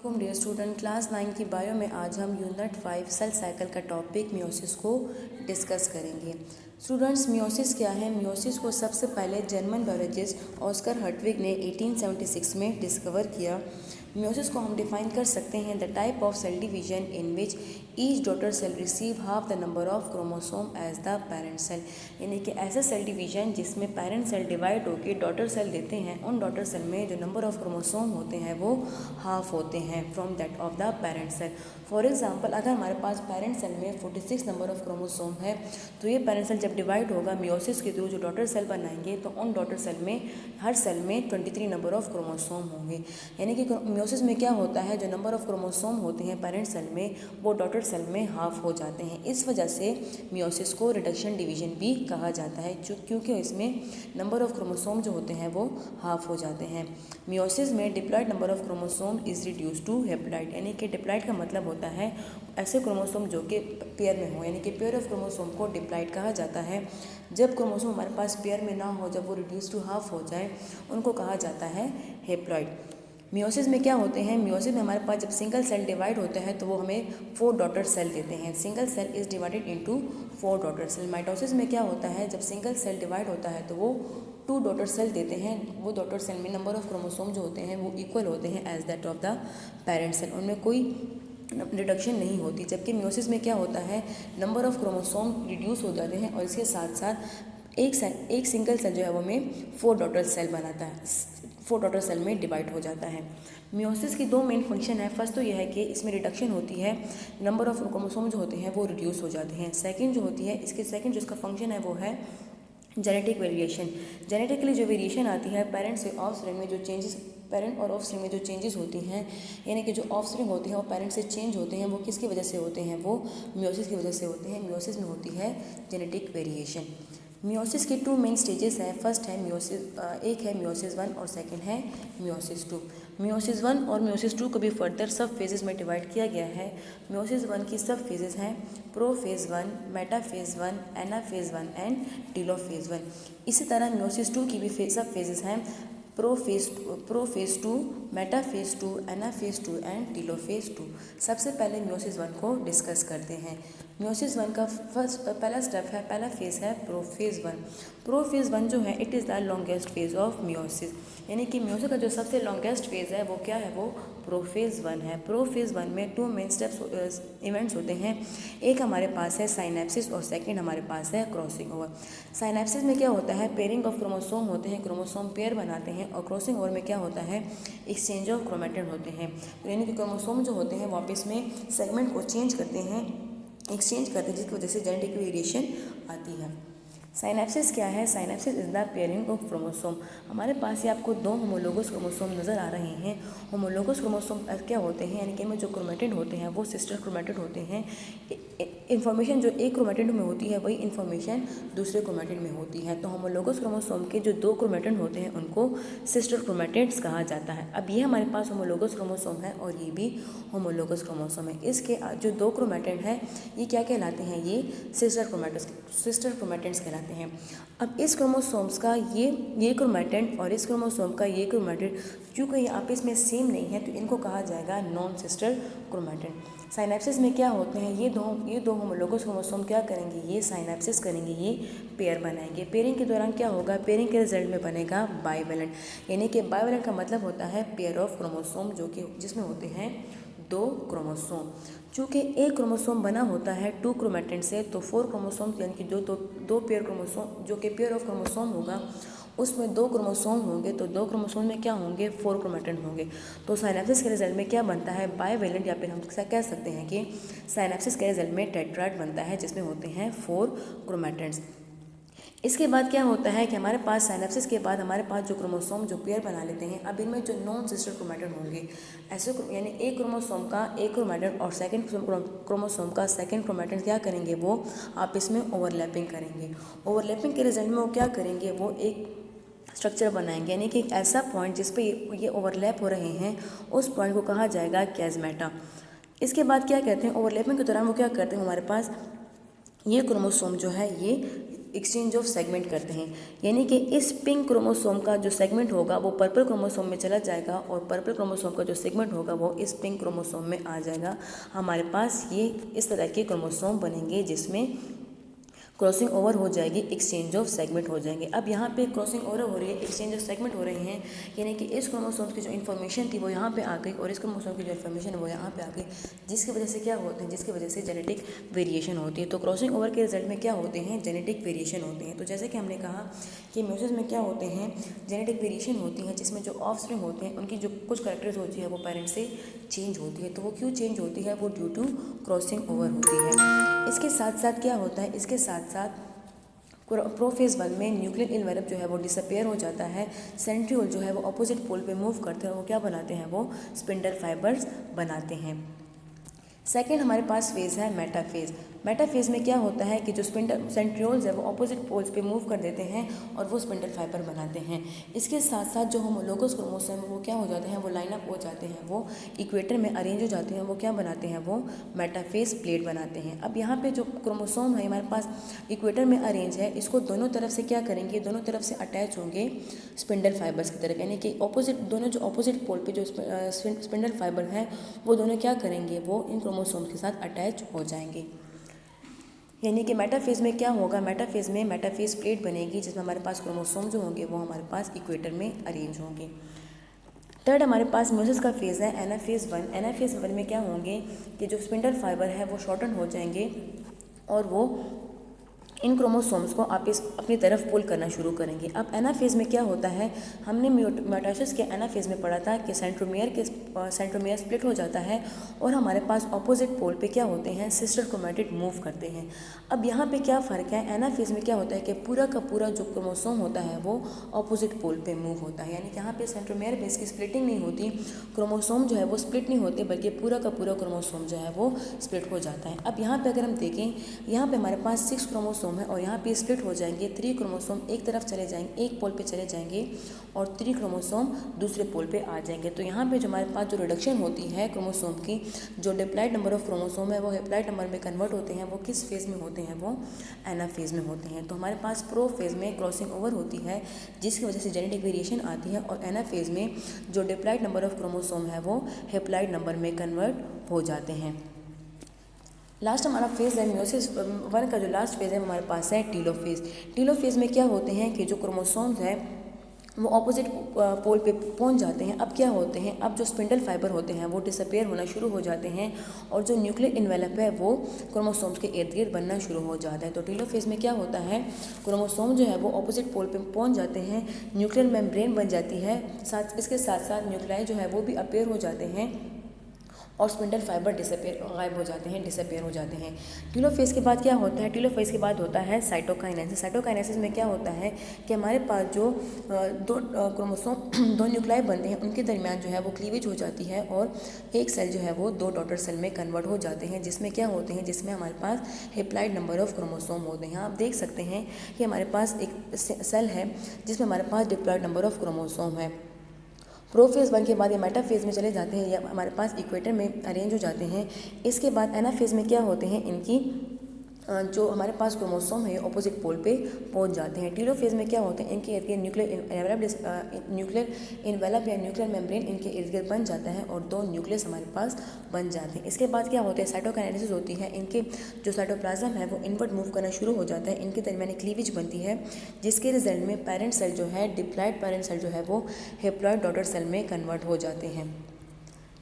वालेकुम dear student. Class 9 की bio में आज हम यूनिट 5 सेल साइकिल का टॉपिक मियोसिस को डिस्कस करेंगे। स्टूडेंट्स, मियोसिस क्या है? मियोसिस को सबसे पहले जर्मन बायोलॉजिस्ट ऑस्कर हर्टविग ने 1876 में डिस्कवर किया। मियोसिस को हम डिफाइन कर सकते हैं the type of cell division in which each daughter cell receive half the number of chromosome as the parent cell, यानी कि ऐसा सेल डिवीजन जिसमें पेरेंट सेल डिवाइड होकर डॉटर सेल देते हैं, उन डॉटर सेल में जो नंबर ऑफ क्रोमोसोम होते हैं वो हाफ होते हैं from that of the parent cell. For example, अगर हमारे पास पेरेंट सेल में 46 नंबर ऑफ क्रोमोसोम है तो ये पेरेंट सेल जब डिवाइड होगा मियोसिस के थ्रू जो डॉटर सेल बनाएंगे तो उन डॉटर सेल में हर सेल में 23 नंबर ऑफ क्रोमोसोम होंगे। यानी कि मियोसिस में क्या होता है, जो नंबर ऑफ क्रोमोसोम होते हैं पेरेंट सेल में वो डॉटर सेल में हाफ हो जाते हैं। इस वजह से मियोसिस को रिडक्शन डिवीजन भी कहा जाता है, क्योंकि इसमें नंबर ऑफ क्रोमोसोम जो होते हैं वो हाफ हो जाते हैं। मियोसिस में diploid number of chromosome is reduce to haploid, यानी कि डिप्लॉयड का मतलब होता है ऐसे क्रोमोसोम जो कि पेयर में हो, यानी कि पेयर ऑफ क्रोमोसोम को डिप्लॉयड कहा जाता है। जब क्रोमोसोम हमारे पास पेयर में ना हो, जब वो रिड्यूस टू हाफ हो जाए, उनको कहा जाता है हेप्लॉइड। मियोसिस में क्या होते हैं? मियोसिस में हमारे पास जब सिंगल सेल डिवाइड होता है तो वो हमें 4 डॉटर सेल देते हैं। Single cell is divided into 4 daughter cell. Mitosis में क्या होता है, जब सिंगल सेल डिवाइड होता है तो वो 2 डॉटर सेल देते हैं। वो डॉटर सेल में नंबर ऑफ क्रोमोसोम जो होते हैं वो इक्वल होते हैं as that of the parent cell, उनमें कोई रिडक्शन नहीं होती। जबकि मियोसिस में क्या होता है, नंबर ऑफ क्रोमोसोम रिड्यूस हो जाते हैं और इसके साथ साथ एक सिंगल सेल जो है वो हमें 4 डॉटर सेल बनाता है, 4 डॉटर सेल में डिवाइड हो जाता है। मियोसिस की 2 मेन फंक्शन है। फर्स्ट तो यह है कि इसमें रिडक्शन होती है, नंबर ऑफ क्रोमोसोम जो होते हैं वो रिड्यूस हो जाते हैं। सेकंड जो होती है, इसके सेकंड जो इसका फंक्शन है वो है जेनेटिक वेरिएशन। जेनेटिकली जो वेरिएशन आती है पेरेंट से ऑफस्प्रिंग में, जो चेंजेस पेरेंट और ऑफस्प्रिंग में जो चेंजेस होती हैं, यानी कि जो ऑफस्प्रिंग होती हैं वो पेरेंट से चेंज होते हैं, वो किसकी वजह से होते हैं? वो मियोसिस की वजह से होते हैं। मियोसिस में होती है जेनेटिक वेरिएशन। मियोसिस के 2 मेन स्टेजेस हैं। फर्स्ट है मियोसिस, एक है मियोसिस 1 और सेकंड है मियोसिस 2। मियोसिस 1 और मियोसिस 2 को भी फर्दर सब फेजेस में डिवाइड किया गया है। मियोसिस 1 की सब फेजेस हैं prophase 1, metaphase 1, anaphase 1 and telophase 1। इसी तरह मियोसिस 2 की भी सब फेजेस हैं prophase 2, metaphase 2, anaphase 2 and telophase 2। सबसे पहले मियोसिस 1 को डिस्कस करते हैं। मियोसिस 1 का पहला स्टेप है, पहला फेज है प्रोफेज 1। प्रोफेज 1 जो है it is the longest phase of meiosis, यानी कि मियोसिस का जो सबसे लॉन्गेस्ट फेज है वो क्या है? वो प्रोफेज 1 है। प्रोफेज 1 में 2 मेन स्टेप्स इवेंट्स होते हैं। एक हमारे पास है साइनेप्सिस और सेकंड हमारे पास है क्रॉसिंग ओवर। साइनेप्सिस में क्या होता है, पेयरिंग ऑफ क्रोमोसोम होते हैं, क्रोमोसोम पेयर बनाते हैं। और क्रॉसिंग ओवर में क्या होता है, एक्सचेंज ऑफ क्रोमेटिन होते हैं। तो यानी कि क्रोमोसोम जो होते हैं वापस में सेगमेंट को चेंज करते हैं, एक्सचेंज करते हैं, जिसकी वजह से जेनेटिक वेरिएशन आती है। साइनेप्सिस क्या है? Synapsis is the pairing of chromosome. हमारे पास ये आपको 2 होमोलोगस क्रोमोसोम नज़र आ रहे हैं। होमोलोगस क्रोमोसोम क्या होते हैं, यानी कि इनमें जो क्रोमेटिड होते हैं वो सिस्टर क्रोमेटिड होते हैं। इन्फॉर्मेशन जो एक क्रोमेटिड में होती है वही इन्फॉर्मेशन दूसरे क्रोमेटिड में होती है। तो होमोलोगस क्रोमोसोम के जो 2 क्रोमेटिड होते हैं उनको सिस्टर क्रोमेटिड्स कहा जाता है। अब ये हमारे पास होमोलोगस क्रोमोसोम है और ये भी होमोलोगस क्रोमोसोम है। इसके जो 2 क्रोमेटिड हैं ये क्या कहलाते हैं? ये सिस्टर क्रोमेटिड्स कहलाते हैं। अब इस क्रोमोसोम्स का ये क्रोमेटिड और इस क्रोमोसोम का ये क्रोमेटिड क्योंकि ये आपस में सेम नहीं है तो इनको कहा जाएगा नॉन सिस्टर क्रोमेटिड। साइनेप्सिस में क्या होते हैं, ये दो होमोलोगस क्रोमोसोम क्या करेंगे, ये साइनेप्सिस करेंगे, ये पेयर बनाएंगे। पेयरिंग के दौरान क्या होगा, पेयरिंग के रिजल्ट में बनेगा बाइवेलेंट, यानी कि बाइवेलेंट का मतलब होता है पेयर ऑफ क्रोमोसोम जो कि जिसमें होते हैं 2 क्रोमोसोम। चूँकि एक क्रोमोसोम बना होता है 2 क्रोमेटिड से, तो 4 क्रोमोसोम यानी कि जो दो पेयर क्रोमोसोम जो कि पेयर ऑफ क्रोमोसोम होगा उसमें 2 क्रोमोसोम होंगे, तो 2 क्रोमोसोम में क्या होंगे, 4 क्रोमेटिड होंगे। तो साइनेप्सिस के रिजल्ट में क्या बनता है, बाइवेलेंट, या फिर हम कह सकते हैं कि साइनेप्सिस के रिजल्ट में टेट्राड बनता है जिसमें होते हैं 4 क्रोमेटिड्स। इसके बाद क्या होता है कि हमारे पास साइनेप्सिस के बाद हमारे पास जो क्रोमोसोम जो पेयर बना लेते हैं, अब इनमें जो नॉन सिस्टर क्रोमेटिड होंगे ऐसे यानी एक क्रोमोसोम का एक क्रोमेटिड और सेकंड क्रोमोसोम का सेकंड क्रोमेटिड क्या करेंगे, वो आपस में ओवरलैपिंग करेंगे। ओवरलैपिंग के रिजल्ट में वो क्या करेंगे, वो एक स्ट्रक्चर बनाएंगे, यानी कि एक ऐसा पॉइंट जिस पे ये ओवरलैप हो रहे हैं उस पॉइंट को कहा जाएगा कैजमेटा। इसके बाद क्या कहते हैं, ओवरलैपिंग के दौरान वो क्या करते हैं, हमारे पास ये क्रोमोसोम जो है ये एक्सचेंज ऑफ सेगमेंट करते हैं, यानी कि इस पिंक क्रोमोसोम का जो सेगमेंट होगा वो पर्पल क्रोमोसोम में चला जाएगा और पर्पल क्रोमोसोम का जो सेगमेंट होगा वो इस पिंक क्रोमोसोम में आ जाएगा। हमारे पास ये इस तरह के क्रोमोसोम बनेंगे जिसमें क्रॉसिंग ओवर हो जाएगी, एक्सचेंज ऑफ सेगमेंट हो जाएंगे। अब यहाँ पे क्रॉसिंग ओवर हो रही है, एक्सचेंज ऑफ सेगमेंट हो रहे हैं, यानी कि इस क्रोमोसोम की जो इन्फॉर्मेशन थी वो यहाँ पे आ गई और इस क्रोमोसोम की जो इन्फॉर्मेशन है वो यहाँ पे आ गई, जिसकी वजह से क्या होते हैं, जिसकी वजह से जेनेटिक वेरिएशन होती है। तो क्रॉसिंग ओवर के रिजल्ट में क्या होते हैं, जेनेटिक वेरिएशन होते हैं। तो जैसे कि हमने कहा कि म्यूसिस में क्या होते हैं, जेनेटिक वेरिएशन होती है, जिसमें जो ऑफस्प्रिंग होते हैं उनकी जो कुछ कैरेक्टर्स होती है वो पेरेंट्स से चेंज होती है। तो वो क्यों चेंज होती है, वो ड्यू टू क्रॉसिंग ओवर होती है। इसके साथ साथ क्या होता है, इसके साथ साथ प्रोफेज 1 में न्यूक्लियर इनवेलप जो है वो डिसअपेयर हो जाता है, सेंट्रियोल जो है वो अपोजिट पोल पे मूव करते हैं, वो क्या बनाते हैं, वो स्पिंडल फाइबर्स बनाते हैं। सेकेंड हमारे पास फेज़ है मेटाफेज। मेटाफेज में क्या होता है कि जो स्पिंडल सेंट्रियोल्स है वो ऑपोजिट पोल्स पे मूव कर देते हैं और वो स्पिंडल फाइबर बनाते हैं। इसके साथ साथ जो होमोलोगस क्रोमोसोम है वो क्या हो जाते हैं, वो लाइन अप हो जाते हैं, वो इक्वेटर में अरेंज हो जाते हैं, वो क्या बनाते हैं, वो मेटाफेज प्लेट बनाते हैं। अब यहाँ पे जो क्रोमोसोम है हमारे पास इक्वेटर में अरेंज है, इसको दोनों तरफ से क्या करेंगे, दोनों तरफ से अटैच होंगे स्पिंडल फाइबर्स की तरफ, यानी कि ऑपोजिट दोनों जो ऑपोजिट पोल पे जो स्पिंडल फाइबर हैं वो दोनों क्या करेंगे, वो इन क्रोमोसोम के साथ अटैच हो जाएंगे। यानी कि मेटाफेज में क्या होगा, मेटाफेज में मेटाफेज प्लेट बनेगी जिसमें हमारे पास क्रोमोसोम जो होंगे वो हमारे पास इक्वेटर में अरेंज होंगे। थर्ड हमारे पास म्यूसिस का फेज़ है एनाफेज 1। एनाफेज 1 में क्या होंगे कि जो स्पिंडल फाइबर है वो शॉर्टन हो जाएंगे और वो इन क्रोमोसोम्स को अपनी तरफ पुल करना शुरू करेंगे। अब एनाफेज में क्या होता है, हमने मियोसिस के एनाफेज में पढ़ा था कि सेंट्रोमियर स्प्लिट हो जाता है और हमारे पास ऑपोजिट पोल पे क्या होते हैं, सिस्टर क्रोमैटिड मूव करते हैं। अब यहाँ पे क्या फ़र्क है, एनाफेज में क्या होता है कि पूरा का पूरा जो क्रोमोसोम होता है वो ऑपोजिट पोल पे मूव होता है, यानी कि यहाँ पे सेंट्रोमियर बेस की स्प्लिटिंग नहीं होती, क्रोमोसोम जो है वो स्प्लिट नहीं होते, बल्कि पूरा का पूरा क्रोमोसोम जो है वो स्प्लिट हो जाता है। अब यहाँ पे अगर हम देखें, यहाँ पे हमारे पास 6 क्रोमोसोम है और यहाँ पे स्प्लिट हो जाएंगे, 3 क्रोमोसोम एक तरफ चले जाएंगे, एक पोल पे चले जाएंगे और 3 क्रोमोसोम दूसरे पोल पे आ जाएंगे। तो यहाँ पे जो हमारे पास जो रिडक्शन होती है क्रोमोसोम की, जो डिप्लॉइड नंबर ऑफ क्रोमोसोम है वो हेप्लॉइड नंबर में कन्वर्ट होते हैं, वो किस फेज़ में होते हैं, वो एनाफेज में होते हैं। तो हमारे पास प्रो फेज़ में क्रॉसिंग ओवर होती है जिसकी वजह से जेनेटिक वेरिएशन आती है और एनाफेज में जो डिप्लॉइड नंबर ऑफ क्रोमोसोम है वो हेप्लॉइड नंबर में कन्वर्ट हो जाते हैं। लास्ट हमारा फेज़ है म्यूसिस 1 का जो लास्ट फेज़ है हमारे पास है टीलोफेज। टीलोफेज में क्या होते हैं कि जो क्रोमोसोम्स हैं वो ऑपोजिट पोल पे पहुंच जाते हैं। अब क्या होते हैं, अब जो स्पिंडल फाइबर होते हैं वो डिसअपेयर होना शुरू हो जाते हैं और जो न्यूक्लियर इन्वेलप है वो क्रोमोसोम्स के इर्द गिर्द बनना शुरू हो जाता है। तो टीलोफेज में क्या होता है, क्रोमोसोम जो है वो ऑपोजिट पोल पे पहुंच जाते हैं, न्यूक्लियर मेम्ब्रेन बन जाती है, इसके साथ साथ न्यूक्लियाई जो है वो भी अपेयर हो जाते हैं और स्पिंडल फाइबर गायब हो जाते हैं, डिसअपेयर हो जाते हैं। टीलोफेज के बाद क्या होता है, टीलोफेज के बाद होता है साइटोकाइनेसिस। साइटोकाइनेसिस में क्या होता है कि हमारे पास जो दो क्रोमोसोम दो न्यूक्लियाई बनते हैं उनके दरमियान जो है वो क्लीवेज हो जाती है और एक सेल जो है वो 2 डॉटर सेल में कन्वर्ट हो जाते हैं, जिसमें क्या होते हैं, जिसमें हमारे पास हेप्लॉइड नंबर ऑफ क्रोमोसोम होते हैं। आप देख सकते हैं कि हमारे पास एक सेल है जिसमें हमारे पास डिप्लॉइड नंबर ऑफ क्रोमोसोम है। प्रोफेज 1 के बाद ये मेटाफेज में चले जाते हैं या हमारे पास इक्वेटर में अरेंज हो जाते हैं। इसके बाद एनाफेज में क्या होते हैं, इनकी जो हमारे पास क्रोमोसोम है ऑपोजिट पोल पे पहुंच जाते हैं। टीलोफेज में क्या होते हैं, इनके इर्द गिर्द न्यूक्लियर इन्वेलप या न्यूक्लियर मेम्ब्रेन इनके इर्द गिर्द बन जाता है और 2 न्यूक्लियस हमारे पास बन जाते हैं। इसके बाद क्या होता है, साइटोकाइनेसिस होती है, इनके जो साइटोप्लाज्म है वो इनवर्ट मूव करना शुरू हो जाता है, इनके दरमियान क्लीवेज बनती है, जिसके रिजल्ट में पेरेंट सेल जो है, डिप्लॉइड पेरेंट सेल जो है वो हेप्लॉइड डॉटर सेल में कन्वर्ट हो जाते हैं।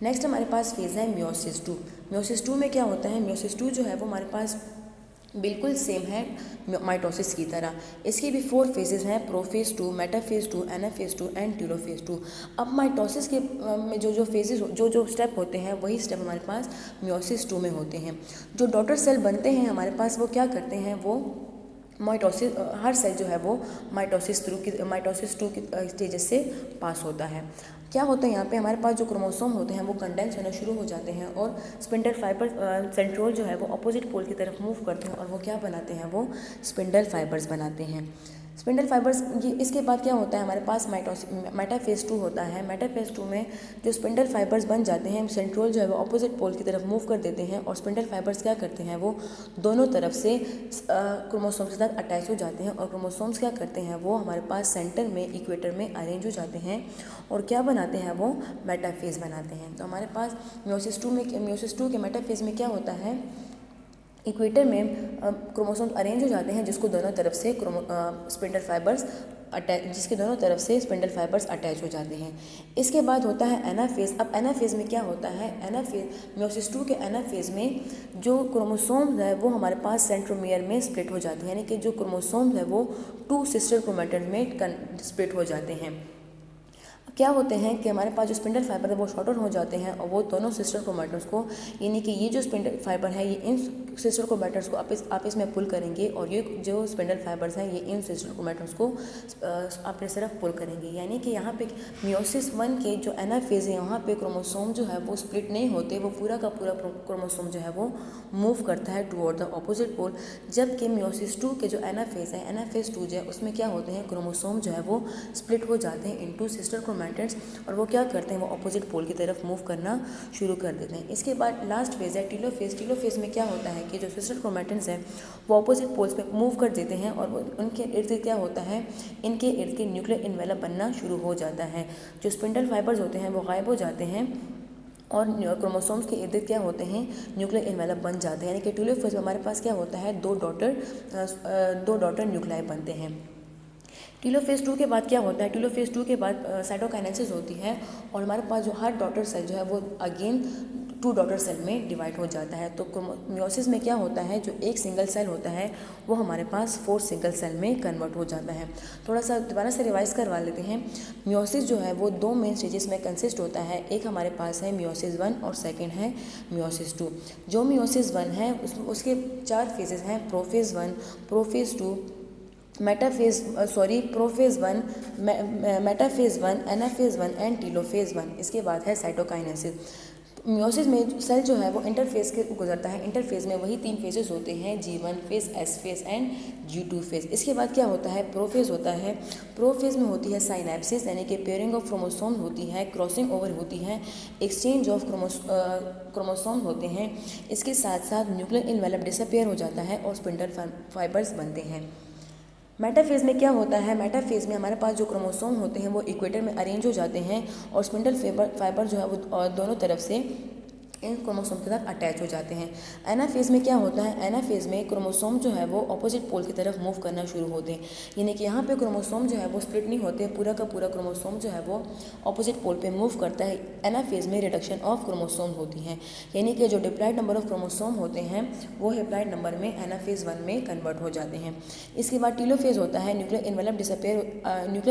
नेक्स्ट हमारे पास फेज़ है म्यूसिस 2। म्यूसिस 2 में क्या होता है, म्यूसिस 2 जो है वो हमारे पास बिल्कुल सेम है माइटोसिस की तरह। इसके भी 4 फेजेस हैं, prophase 2, metaphase 2, anaphase 2 and telophase 2। अब माइटोसिस के में जो फेजेस जो स्टेप होते हैं वही स्टेप हमारे पास म्यूसिस 2 में होते हैं। जो डॉटर सेल बनते हैं हमारे पास वो क्या करते हैं, वो माइटोसिस, हर सेल जो है वो माइटोसिस 2 की स्टेजेस से पास होता है। क्या होता है यहाँ पे, हमारे पास जो क्रोमोसोम होते हैं वो कंडेंस होना शुरू हो जाते हैं और स्पिंडल फाइबर सेंट्रोल जो है वो अपोजिट पोल की तरफ मूव करते हैं और वो क्या बनाते हैं, वो स्पिंडल फाइबर्स बनाते हैं। स्पिंडल फाइबर्स ये इसके बाद क्या होता है हमारे पास मेटाफेज 2 होता है। मेटाफेज 2 में जो स्पिंडल फाइबर्स बन जाते हैं, सेंट्रोल जो है वो अपोजिट पोल की तरफ मूव कर देते हैं और स्पिंडल फाइबर्स क्या करते हैं वो दोनों तरफ से क्रोमोसोम्स के साथ अटैच हो जाते हैं और क्रोमोसोम्स क्या करते हैं वो हमारे पास सेंटर में इक्वेटर में अरेंज हो जाते हैं और क्या बनाते हैं वो मेटाफेज बनाते हैं। तो हमारे पास मियोसिस 2 के मेटाफेज में क्या होता है, इक्वेटर में क्रोमोसोम अरेंज हो जाते हैं जिसको दोनों तरफ से स्पिंडल फाइबर्स अटैच हो जाते हैं। इसके बाद होता है एनाफेज। अब एनाफेज में क्या होता है, मियोसिस 2 के एनाफेज में जो क्रोमोसोम है वो हमारे पास सेंट्रोमियर में स्प्लिट हो जाते हैं, यानी कि जो क्रोमोसोम है वो 2 सिस्टर क्रोमैटिड में स्प्लिट हो जाते हैं। क्या होते हैं कि हमारे पास जो स्पिंडल फाइबर है वो शॉर्टर हो जाते हैं और वो दोनों सिस्टर क्रोमैटिड्स को, यानी कि ये जो स्पिंडल फाइबर है ये इन सिस्टर क्रोमैटिड्स को आपस में पुल करेंगे और ये जो स्पिंडल फाइबर्स हैं ये इन सिस्टर क्रोमैटिड्स को अपने तरफ पुल करेंगे। यानी कि यहाँ पे मियोसिस 1 के जो एनाफेज है यहाँ पे क्रोमोसोम जो है वो स्प्लिट नहीं होते, वो पूरा का पूरा क्रोमोसोम जो है वो मूव करता है टुवर्ड द ऑपोजिट पोल। जबकि मियोसिस 2 के जो एनाफेज है, एनाफेज 2 जो है उसमें क्या होते हैं, क्रोमोसोम जो है वो स्प्लिट हो जाते हैं इनटू सिस्टर क्रोमैटिड्स और वो क्या करते हैं वो ऑपोजिट पोल की तरफ मूव करना शुरू कर देते हैं। इसके बाद लास्ट फेज है टीलोफेज। टीलोफेज में क्या होता है कि जो सिस्टर क्रोमैटिड्स हैं वो ऑपोजिट पोल्स पे मूव कर देते हैं और उनके इर्द गिर्द क्या होता है, इनके इर्द गिर्द न्यूक्लियर इन्वेलप बनना शुरू हो जाता है। जो स्पिंडल फाइबर्स होते हैं वो गायब हो जाते हैं और क्रोमोसोम्स के इर्द क्या होते हैं, न्यूक्लियर इन्वेलप बन जाते हैं। यानी कि टीलोफेज में हमारे पास क्या होता है, दो डॉटर न्यूक्लियाई बनते हैं। टीलोफेज 2 के बाद क्या होता है, टीलोफेज 2 के बाद साइटोकाइनेसिस होती है और हमारे पास जो हर डॉटर सेल जो है वो अगेन 2 डॉटर सेल में डिवाइड हो जाता है। तो मियोसिस में क्या होता है, जो एक सिंगल सेल होता है वो हमारे पास 4 सिंगल सेल में कन्वर्ट हो जाता है। थोड़ा सा दोबारा से रिवाइज करवा लेते हैं। मियोसिस जो है वो 2 मेन स्टेजेस में कंसिस्ट होता है। एक हमारे पास है मियोसिस 1 और सेकेंड है मियोसिस 2। जो मियोसिस 1 है उसके 4 फेजेस हैं, prophase 1, prophase 2, prophase 1, metaphase 1, anaphase 1 and telophase 1। इसके बाद है साइटोकाइनेसिस। मियोसिस में सेल जो है वो इंटरफेज के गुजरता है। इंटरफेज में वही 3 फेजेस होते हैं, G1 phase, S phase and G2 phase. इसके बाद क्या होता है, प्रोफेज होता है। प्रोफेज में होती है साइनेप्सिस, यानी कि पेयरिंग ऑफ क्रोमोसोम होती है, क्रॉसिंग ओवर होती है, एक्सचेंज ऑफ क्रोमोसोम होते हैं। इसके साथ साथ न्यूक्लियर इन्वेलप डिसअपियर हो जाता है और स्पिंडल फाइबर्स बनते हैं। मेटाफेज में क्या होता है, मेटाफेज में हमारे पास जो क्रोमोसोम होते हैं वो इक्वेटर में अरेंज हो जाते हैं और स्पिंडल फाइबर जो है वो दोनों तरफ से इन क्रोमोसोम के साथ अटैच हो जाते हैं। एनाफेज में क्या होता है, एनाफेज में क्रोमोसोम जो है वो ऑपोजिट पोल की तरफ मूव करना शुरू होते हैं। यानी कि यहाँ पे क्रोमोसोम जो है वो स्प्लिट नहीं होते, पूरा का पूरा क्रोमोसोम जो है वो ऑपोजिट पोल पे मूव करता है। एनाफेज में रिडक्शन ऑफ क्रोमोसोम होती है, यानी कि जो डिप्लॉयड नंबर ऑफ क्रोमोसोम होते हैं वो हैप्लॉयड नंबर में एनाफेज 1 में कन्वर्ट हो जाते हैं। इसके बाद टीलोफेज होता है, न्यूक्लियर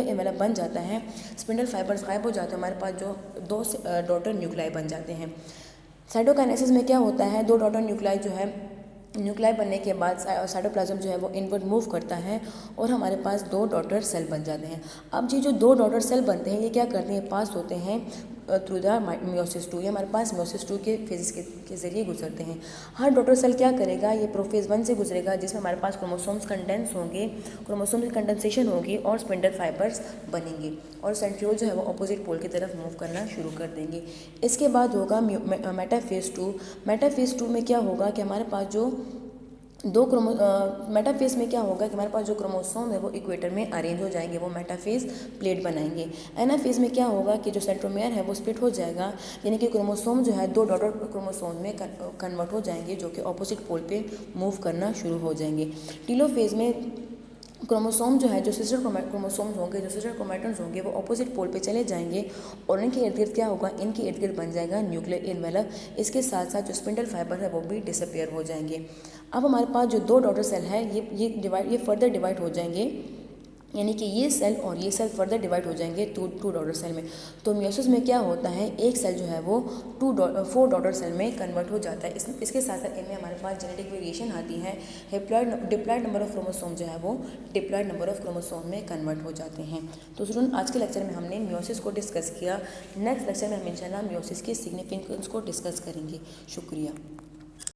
इन्वेलप बन जाता है, स्पिंडल फाइबर्स गायब हो जाते हैं, हमारे पास जो 2 डॉटर न्यूक्लियाई बन जाते हैं। साइटोकाइनेसिस में क्या होता है, 2 डॉटर न्यूक्लियाई बनने के बाद साइटोप्लाज्म जो है वो इनवर्ड मूव करता है और हमारे पास 2 डॉटर सेल बन जाते हैं। अब ये जो 2 डॉटर सेल बनते हैं ये क्या करते हैं, पास होते हैं थ्रू द मियोसिस 2। ये हमारे पास मियोसिस 2 के फेजेस के जरिए गुजरते हैं। हर डॉटर सेल क्या करेगा, ये प्रोफेज 1 से गुजरेगा जिसमें हमारे पास क्रोमोसोम्स कंडेंस होंगे, क्रोमोसोम की कंडेंसेशन होगी और स्पिंडल फाइबर्स बनेंगे और सेंट्रियोल जो है वो ऑपोजिट पोल की तरफ मूव करना शुरू कर देंगे। इसके बाद होगा मेटाफेज 2। मेटाफेज 2 में क्या होगा कि हमारे पास जो मेटाफेज में क्या होगा कि हमारे पास जो क्रोमोसोम है वो इक्वेटर में अरेंज हो जाएंगे, वो मेटाफेज प्लेट बनाएंगे। एनाफेज में क्या होगा कि जो सेंट्रोमियर है वो स्प्लिट हो जाएगा, यानी कि क्रोमोसोम जो है 2 डॉटर क्रोमोसोम में कन्वर्ट हो जाएंगे जो कि ऑपोजिट पोल पे मूव करना शुरू हो जाएंगे। टीलोफेज में क्रोमोसोम जो है, जो सिस्टर क्रोमोसोम्स होंगे, जो सिस्टर क्रोमैटिड्स होंगे वो ऑपोजिट पोल पे चले जाएंगे और इनके इर्द गिर्द क्या होगा, इनके इर्द गिर्द बन जाएगा न्यूक्लियर इन्वेलप। इसके साथ साथ जो स्पिंडल फाइबर है वो भी डिसअपियर हो जाएंगे। अब हमारे पास जो 2 डॉटर सेल है ये फर्दर डिवाइड हो जाएंगे, यानी कि ये सेल और ये सेल फर्दर डिवाइड हो जाएंगे 2 डॉटर सेल में। तो मियोसिस में क्या होता है, एक सेल जो है वो 4 डॉटर सेल में कन्वर्ट हो जाता है। इसके साथ साथ इनमें हमारे पास जेनेटिक वेरिएशन आती है। डिप्लॉयड नंबर ऑफ क्रोमोसोम जो है वो डिप्लॉयड नंबर ऑफ क्रोमोसोम में कन्वर्ट हो जाते हैं। तो स्टूडेंट, आज के लेक्चर में हमने मियोसिस को डिस्कस किया। नेक्स्ट लेक्चर में हम इंशाल्लाह मियोसिस के सिग्निफिकेंस को डिस्कस करेंगे। शुक्रिया।